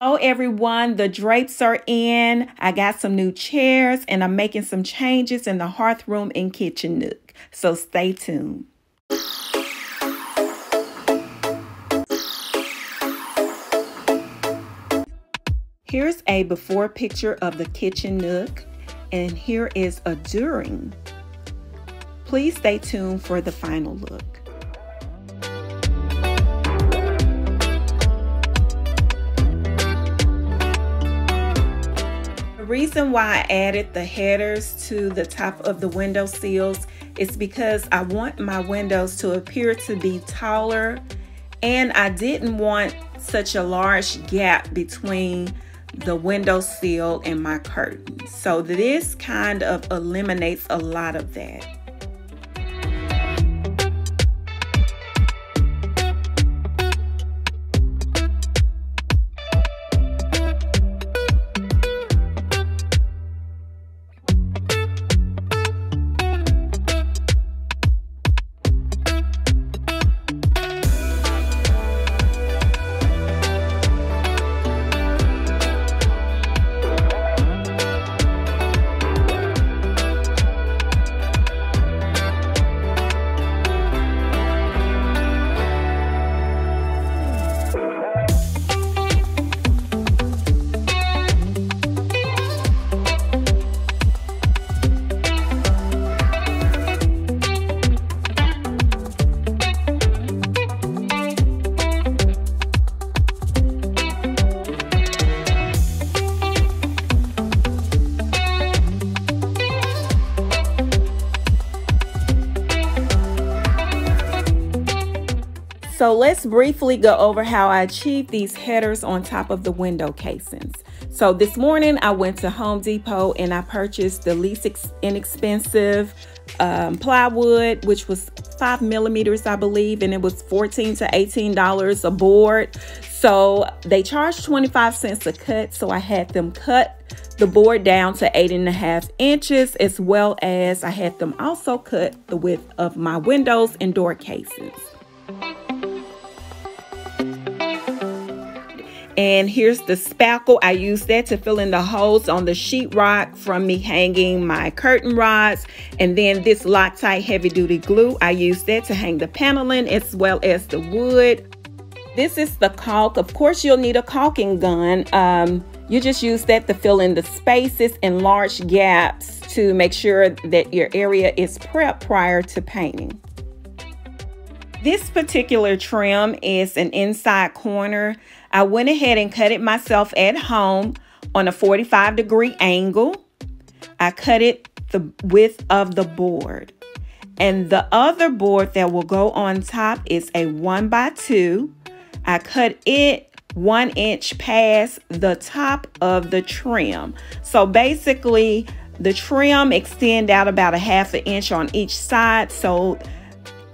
Hello everyone, the drapes are in. I got some new chairs and I'm making some changes in the hearth room and kitchen nook. So stay tuned. Here's a before picture of the kitchen nook and here is a during. Please stay tuned for the final look. The reason why I added the headers to the top of the window sills is because I want my windows to appear to be taller and I didn't want such a large gap between the window sill and my curtain. So this kind of eliminates a lot of that. So let's briefly go over how I achieved these headers on top of the window casings. So this morning I went to Home Depot and I purchased the least inexpensive plywood, which was 5 millimeters, I believe, and it was $14 to $18 a board. So they charged 25 cents a cut, so I had them cut the board down to 8.5 inches, as well as I had them also cut the width of my windows and door casings. And here's the spackle. I used that to fill in the holes on the sheetrock from me hanging my curtain rods. And then this Loctite heavy duty glue, I used that to hang the paneling as well as the wood. This is the caulk. Of course, you'll need a caulking gun. You just use that to fill in the spaces and large gaps to make sure that your area is prepped prior to painting. This particular trim is an inside corner. I went ahead and cut it myself at home on a 45-degree angle. I cut it the width of the board. And the other board that will go on top is a 1x2. I cut it 1 inch past the top of the trim. So basically the trim extend out about 1/2 inch on each side. So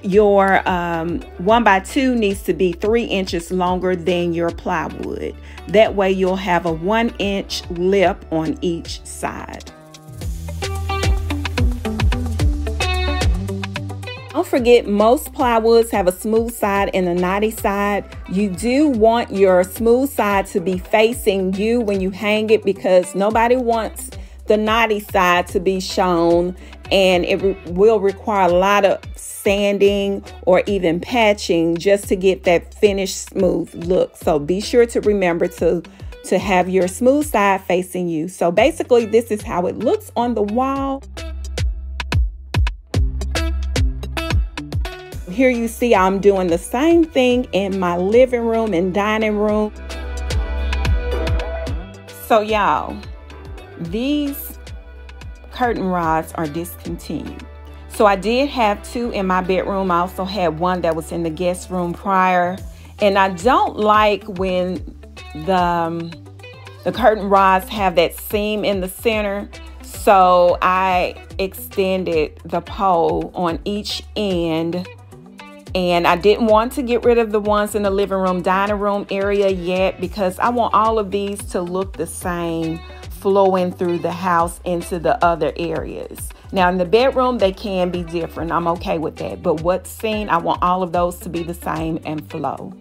your 1x2 needs to be 3 inches longer than your plywood. That way you'll have a 1 inch lip on each side. Don't forget, most plywoods have a smooth side and a knotty side. You do want your smooth side to be facing you when you hang it because nobody wants the knotty side to be shown, and it will require a lot of sanding or even patching just to get that finished smooth look. So be sure to remember to have your smooth side facing you. So basically this is how it looks on the wall. Here you see I'm doing the same thing in my living room and dining room. So y'all, these curtain rods are discontinued. So I did have 2 in my bedroom. I also had 1 that was in the guest room prior. And I don't like when the curtain rods have that seam in the center. So I extended the pole on each end. And I didn't want to get rid of the ones in the living room, dining room area yet because I want all of these to look the same, flowing through the house into the other areas. Now in the bedroom, they can be different. I'm okay with that. But what's seen, I want all of those to be the same and flow.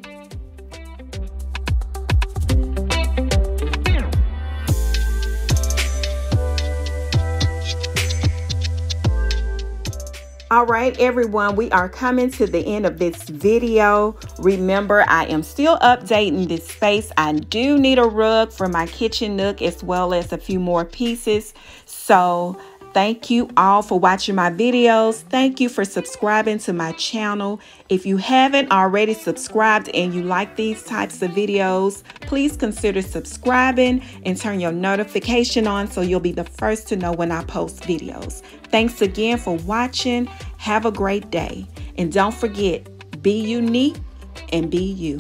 All right, everyone, we are coming to the end of this video. Remember, I am still updating this space. I do need a rug for my kitchen nook as well as a few more pieces. So thank you all for watching my videos. Thank you for subscribing to my channel. If you haven't already subscribed and you like these types of videos, please consider subscribing and turn your notification on so you'll be the first to know when I post videos. Thanks again for watching. Have a great day. And don't forget, be unique and be you.